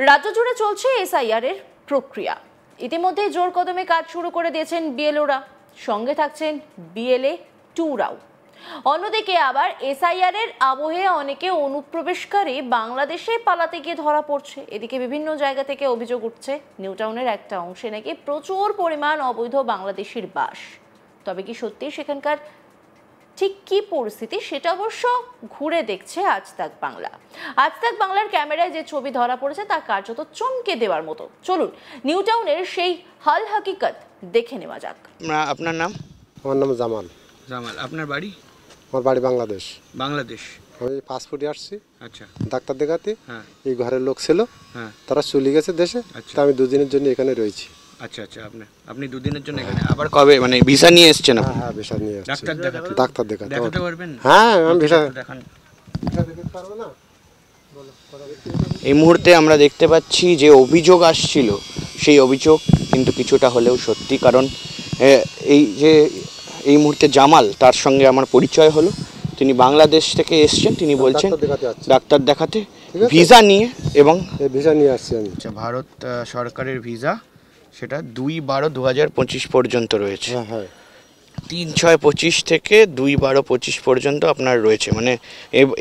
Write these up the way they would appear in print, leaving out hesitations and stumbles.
রাজ্য জুড়ে চলছে এসআইআর এর প্রক্রিয়া। ইতিমধ্যে জোর কদমে কাজ শুরু করে দিয়েছেন বিএলওরা, সঙ্গে থাকছেন বিএলএ 2রাও। অন্যদিকে আবার এসআইআর এর আবহে অনেকে অনুপ্রবেশকারী বাংলাদেশে পালাতে গিয়ে ধরা পড়ছে। এদিকে বিভিন্ন জায়গা থেকে অভিযোগ উঠছে নিউ টাউনের একটা অংশে নাকি প্রচুর পরিমাণ অবৈধ বাংলাদেশির বাস। তবে কি সত্যি সেখানকার ঠিক কি পরিস্থিতি সেটা অবশ্য ঘুরে দেখছে আজ তাক বাংলা। আজ তাক বাংলার ক্যামেরায় যে ছবি ধরা পড়েছে তা কার্যত চমকে দেওয়ার মতো। চলুন নিউ টাউনের সেই হাল হাকিকত দেখে নেওয়া যাক। আপনার নাম? আমার নাম জামাল। জামাল, আপনার বাড়ি? আমার বাড়ি বাংলাদেশ। বাংলাদেশ? আমি পাসপোর্টে আসছি। আচ্ছা। ডাক্তার দেখাতে। হ্যাঁ। এই ঘরের লোক ছিল। হ্যাঁ। তারা চলে গেছে দেশে। তা আমি দুদিনের জন্য এখানে রয়েছি। আচ্ছা আচ্ছা, আপনি দুদিনের জন্য এখানে? আবার কবে মানে ভিসা নিয়ে এসেছেন আপনি? হ্যাঁ, ভিসা নিয়ে এসেছি। ডাক্তার দেখাতে পারবেন? হ্যাঁ, আমি ভিসা দেখান। পারবো না। এই মুহূর্তে আমরা দেখতে পাচ্ছি যে অভিযোগ আসছিল, সেই অভিযোগ কিন্তু কিছুটা হলেও সত্যি। কারণ এই মুহূর্তে জামাল, তার সঙ্গে আমার পরিচয় হলো। তিনি বাংলাদেশ থেকে এসেছেন। তিনি বলছেন ডাক্তার দেখাতে ভিসা নিয়ে, এবং ভিসা নিয়ে আসছি আমি। ভারত সরকারের ভিসা, সেটা 2/12/2025 পর্যন্ত রয়েছে। হ্যাঁ, 3/6/25 থেকে 2/12/25 পর্যন্ত আপনার রয়েছে, মানে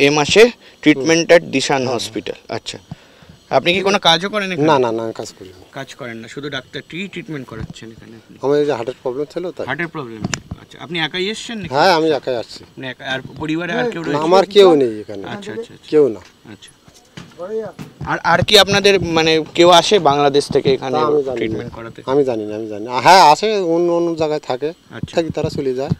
এ মাসে ট্রিটমেন্ট অ্যাট দিশান হসপিটাল। আচ্ছা, আপনি কি কোনো কাজও করেন এখানে? না না না, কাজ করি না। কাজ করেন না, শুধু ডাক্তার ট্রিটমেন্ট করাচ্ছেন এখানে আপনি? আমার এই যে হার্টের প্রবলেম ছিল, তাই। হার্টের প্রবলেম ছিল? আচ্ছা, আপনি একাই এসেছেন নাকি? হ্যাঁ, আমি একাই আসছি। আর পরিবারে আর কেউ রয়েছে? আমার কেউ নেই এখানে। আচ্ছা আচ্ছা, কেউ না। আচ্ছা, আর কি আপনাদের মানে কেউ আসে বাংলাদেশ থেকে এখানে ট্রিটমেন্ট করাতে? আমি জানি না। হ্যাঁ, আসে, অন্য অন্য জায়গায় থাকে, তারা চলে যায়।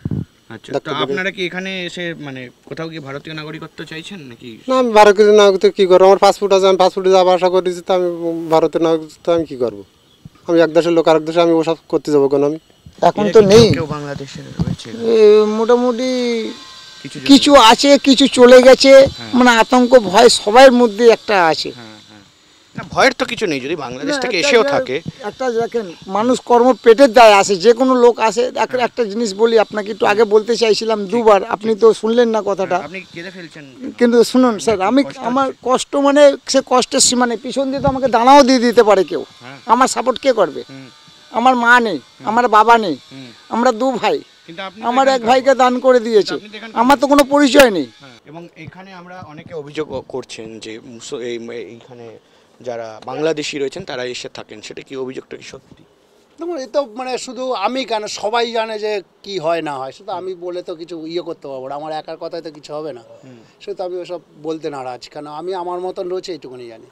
আচ্ছা, তো আপনারা কি এখানে এসে মানে কোথাও কি ভারতীয় নাগরিকত্ব চাইছেন নাকি? না, আমি ভারতীয় নাগরিকত্ব কি করবো? আমার পাসপোর্ট আছে, আমি পাসপোর্টে যাওয়া আসা করেছি। তো আমি ভারতের নাগরিকত্ব আমি কি করবো? আমি এক দেশের লোক আরেক দেশে আমি ওসব করতে যাবো কেন? আমি এখন তো নেই। কেউ বাংলাদেশে রয়েছে মোটামুটি কিছু আছে, কিছু চলে গেছে। মানে আতঙ্ক ভয় সবার মধ্যে একটা আছে। না, ভয়ের তো কিছু নেই যদি বাংলাদেশ থেকে এসেও থাকে। একটা দেখেন, মানুষ কর্ম পেটের দায় আসে, যে কোনো লোক আসে। একটা জিনিস বলি আপনাকে, একটু আগে বলতে চাইছিলাম দুবার, আপনি তো শুনলেন না কথাটা। আপনি কেঁদে ফেলছেন। কিন্তু শুনুন স্যার, আমার কষ্ট মানে সে কষ্টের সীমা নেই। পিছন দিয়ে তো আমাকে দানাও দিয়ে দিতে পারে কেউ। আমার সাপোর্ট কে করবে? আমার মা নেই, আমার বাবা নেই, আমরা দু ভাই। আমার এক ভাইকে দান করে দিয়েছে, আমার তো কোনো পরিচয় নেই। এবং এখানে আমরা অনেকে অভিযোগ করছেন যে এইখানে যারা বাংলাদেশি রয়েছেন তারা এসে থাকেন, সেটা কি অভিযোগটা কি সত্যি? দেখুন, এই তো মানে শুধু আমি কেন, সবাই জানে যে কি হয় না হয়। শুধু আমি বলে তো কিছু করতে পারবো না, আমার একার কথায় তো কিছু হবে না। সেটা আমি ওসব বলতে নারাজ, কেন আমি আমার মতন রয়েছে এইটুকুনি জানি।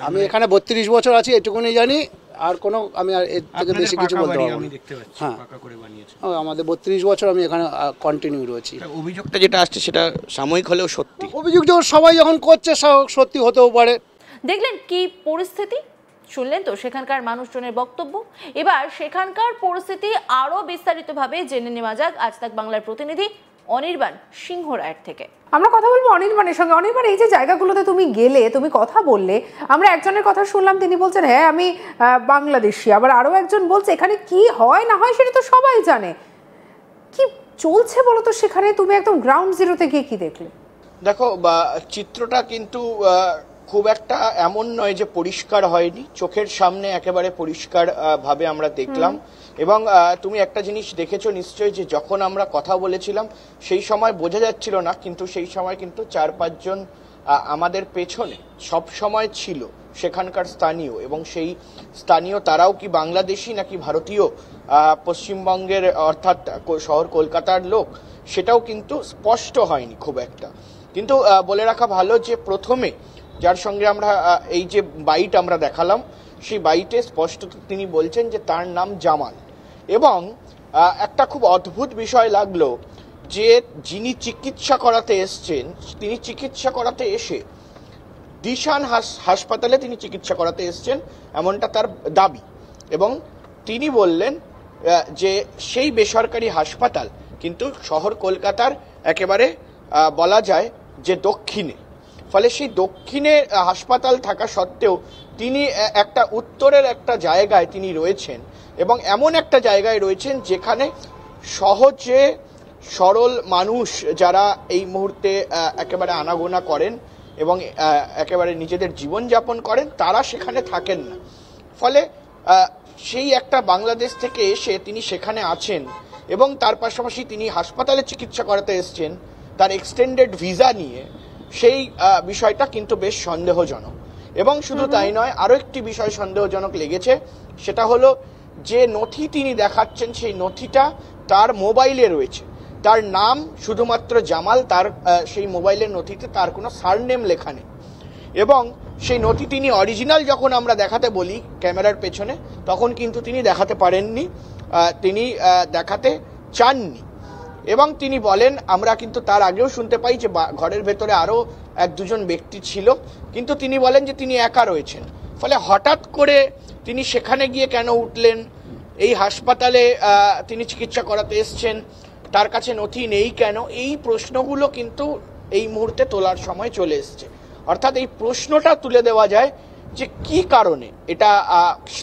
আমি এখানে 32 বছর আছি, এইটুকুনি জানি। আর কোনো আমি আর এর থেকে বেশি কিছু বলতে পারবো না। হ্যাঁ, আমাদের 32 বছর আমি এখানে কন্টিনিউ রয়েছি। অভিযোগটা যেটা আসছে সেটা সাময়িক হলেও সত্যি। অভিযোগ যখন সবাই যখন করছে, সত্যি হতেও পারে। দেখলেন কি পরিস্থিতি, শুনলেন তো সেখানকার মানুষজনের বক্তব্য। এবার সেখানকার পরিস্থিতি আরো বিস্তারিতভাবে জেনে নেওয়া যাক আজ তাক বাংলার প্রতিনিধি অনির্বাণ সিংহ রায়ের থেকে। আমরা কথা বলবো অনির্বাণের সঙ্গে। অনির্বাণ, এই যে জায়গাগুলোতে তুমি গেলে, তুমি কথা বললে, আমরা একজনের কথা শুনলাম, তিনি বলছেন হ্যাঁ আমি বাংলাদেশি। আবার আরো একজন বলছে এখানে কি হয় না হয় সেটা তো সবাই জানে। কি চলছে বলো তো সেখানে? তুমি একদম গ্রাউন্ড জিরোতে গিয়ে কি দেখলে? দেখো, চিত্রটা কিন্তু খুব একটা এমন নয় যে পরিষ্কার হয়নি। চোখের সামনে একেবারে পরিষ্কার ভাবে আমরা দেখলাম। এবং তুমি একটা জিনিস দেখেছো নিশ্চয়ই, যে যখন আমরা কথা বলেছিলাম সেই সময় বোঝা যাচ্ছিল না, কিন্তু সেই সময় কিন্তু 4-5 জন আমাদের পেছনে সব সময় ছিল সেখানকার স্থানীয়। এবং সেই স্থানীয় তারাও কি বাংলাদেশি নাকি ভারতীয়, পশ্চিমবঙ্গের অর্থাৎ শহর কলকাতার লোক, সেটাও কিন্তু স্পষ্ট হয়নি খুব একটা। কিন্তু বলে রাখা ভালো যে প্রথমে যার সঙ্গে আমরা এই যে বাইট আমরা দেখালাম, সেই বাইটে স্পষ্ট তিনি বলছেন যে তার নাম জামাল। এবং একটা খুব অদ্ভুত বিষয় লাগলো যে যিনি চিকিৎসা করাতে এসছেন, তিনি চিকিৎসা করাতে এসে দিশান হাসপাতালে তিনি চিকিৎসা করাতে এসছেন, এমনটা তার দাবি। এবং তিনি বললেন যে সেই বেসরকারি হাসপাতাল কিন্তু শহর কলকাতার একেবারে বলা যায় যে দক্ষিণে। ফলে সেই দক্ষিণে হাসপাতাল থাকা সত্ত্বেও তিনি একটা উত্তরের একটা জায়গায় তিনি রয়েছেন, এবং এমন একটা জায়গায় রয়েছেন যেখানে সহজে সরল মানুষ যারা এই মুহূর্তে একেবারে আনাগোনা করেন এবং একেবারে নিজেদের জীবনযাপন করেন, তারা সেখানে থাকেন না। ফলে সেই একটা বাংলাদেশ থেকে এসে তিনি সেখানে আছেন এবং তার পাশাপাশি তিনি হাসপাতালে চিকিৎসা করাতে এসছেন তার এক্সটেন্ডেড ভিসা নিয়ে, সেই বিষয়টা কিন্তু বেশ সন্দেহজনক। এবং শুধু তাই নয়, আরও একটি বিষয় সন্দেহজনক লেগেছে, সেটা হলো যে নথি তিনি দেখাচ্ছেন সেই নথিটা তার মোবাইলে রয়েছে, তার নাম শুধুমাত্র জামাল, তার সেই মোবাইলের নথিতে তার কোনো সারনেম লেখা নেই। এবং সেই নথি তিনি অরিজিনাল যখন আমরা দেখাতে বলি ক্যামেরার পেছনে, তখন কিন্তু তিনি দেখাতে পারেননি, তিনি দেখাতে চাননি। এবং তিনি বলেন, আমরা কিন্তু তার আগেও শুনতে পাই যে ঘরের ভেতরে আরও 1-2জন ব্যক্তি ছিল, কিন্তু তিনি বলেন যে তিনি একা রয়েছেন। ফলে হঠাৎ করে তিনি সেখানে গিয়ে কেন উঠলেন, এই হাসপাতালে তিনি চিকিৎসা করাতে এসছেন, তার কাছে নথি নেই কেন, এই প্রশ্নগুলো কিন্তু এই মুহূর্তে তোলার সময় চলে এসছে। অর্থাৎ এই প্রশ্নটা তুলে দেওয়া যায় যে কি কারণে এটা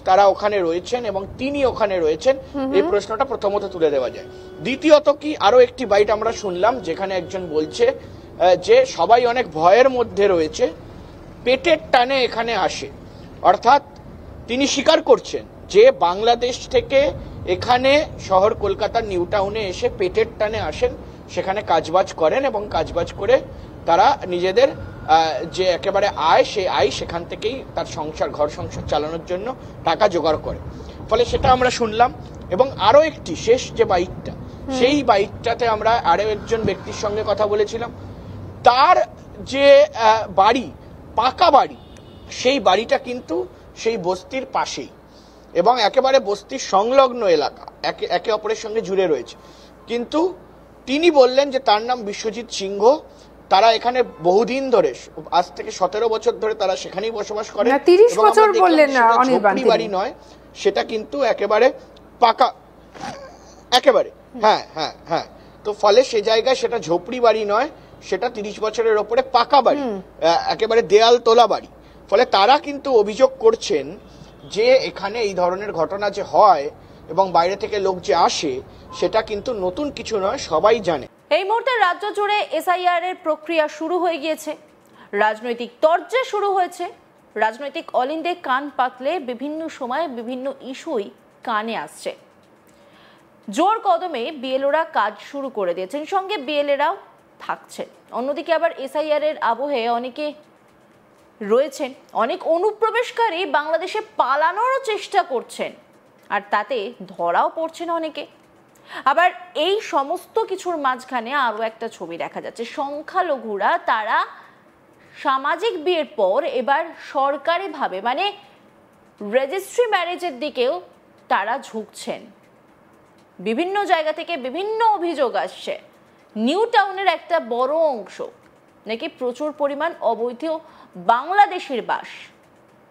তারা ওখানে রয়েছেন এবং তিনি ওখানে রয়েছেন, এই প্রশ্নটা প্রথমত তুলে দেওয়া যায়। দ্বিতীয়ত কি, আরো একটি বাইট আমরা শুনলাম যেখানে একজন বলছে যে সবাই অনেক ভয়ের মধ্যে রয়েছে, পেটের টানে এখানে আসে। অর্থাৎ তিনি স্বীকার করছেন যে বাংলাদেশ থেকে এখানে শহর কলকাতার নিউ টাউনে এসে পেটের টানে আসেন, সেখানে কাজবাজ করেন এবং কাজবাজ করে তারা নিজেদের যে একেবারে আয়, সেই আয় সেখান থেকেই তার ঘর সংসার চালানোর জন্য টাকা জোগাড় করে। ফলে সেটা আমরা শুনলাম। এবং আরো একটি শেষ যে বাইকটা, সেই বাইকটাতে আমরা আরো একজন ব্যক্তির সঙ্গে কথা বলেছিলাম, তার যে বাড়ি, পাকা বাড়ি, সেই বাড়িটা কিন্তু সেই বস্তির পাশেই এবং একেবারে বস্তির সংলগ্ন এলাকা, একে অপরের সঙ্গে জুড়ে রয়েছে। কিন্তু তিনি বললেন যে তার নাম বিশ্বজিৎ সিংহ, তারা এখানে বহুদিন ধরে, আজ থেকে 17 বছর ধরে তারা সেখানেই বসবাস করে। 30 বছর বললেন না, ঝুপড়ি বাড়ি নয়, সেটা কিন্তু একেবারে পাকা, একেবারে হ্যাঁ হ্যাঁ হ্যাঁ। তো ফলে সে জায়গায় সেটা ঝোপড়ি বাড়ি নয়, সেটা 30 বছরের ওপরে পাকা বাড়ি, একেবারে দেয়াল তোলা বাড়ি। ফলে তারা কিন্তু অভিযোগ করছেন যে এখানে এই ধরনের ঘটনা যে হয় এবং বাইরে থেকে লোক যে আসে, সেটা কিন্তু নতুন কিছু নয়, সবাই জানে। এই মুহূর্তে রাজ্য জুড়ে এসআইআর এর প্রক্রিয়া শুরু হয়ে গিয়েছে, রাজনৈতিক তরজা শুরু হয়েছে। রাজনৈতিক অলিন্দে কান পাতলে বিভিন্ন সময় বিভিন্ন ইস্যুই কানে আসছে। জোর কদমে বিএলওরা কাজ শুরু করে দিয়েছেন, সঙ্গে বিএলএরাও থাকছেন। অন্যদিকে আবার এসআইআর এর আবহে অনেকে রয়েছেন, অনেক অনুপ্রবেশকারী বাংলাদেশে পালানোরও চেষ্টা করছেন, আর তাতে ধরাও পড়ছেন অনেকে। আবার এই সমস্ত কিছুর মাঝখানে আরও একটা ছবি দেখা যাচ্ছে, সংখ্যালঘুরা তারা সামাজিক বিয়ের পর এবার সরকারিভাবে মানে রেজিস্ট্রি ম্যারেজের দিকেও তারা ঝুঁকছেন। বিভিন্ন জায়গা থেকে বিভিন্ন অভিযোগ আসছে, নিউ টাউনের একটা বড় অংশ নাকি প্রচুর পরিমাণ অবৈধ বাংলাদেশের বাস।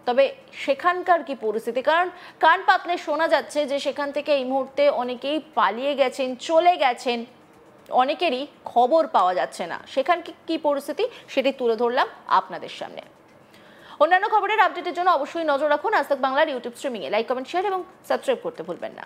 তবে সেখানকার কি পরিস্থিতি, কারণ কান পাতলে শোনা যাচ্ছে যে সেখান থেকে এই মুহূর্তে অনেকেই পালিয়ে গেছেন, চলে গেছেন, অনেকেরই খবর পাওয়া যাচ্ছে না। সেখান কি পরিস্থিতি সেটি তুলে ধরলাম আপনাদের সামনে। অন্যান্য খবরের আপডেটের জন্য অবশ্যই নজর রাখুন আজ তাক বাংলার ইউটিউব স্ট্রিমিংয়ে। লাইক, কমেন্ট, শেয়ার এবং সাবস্ক্রাইব করতে ভুলবেন না।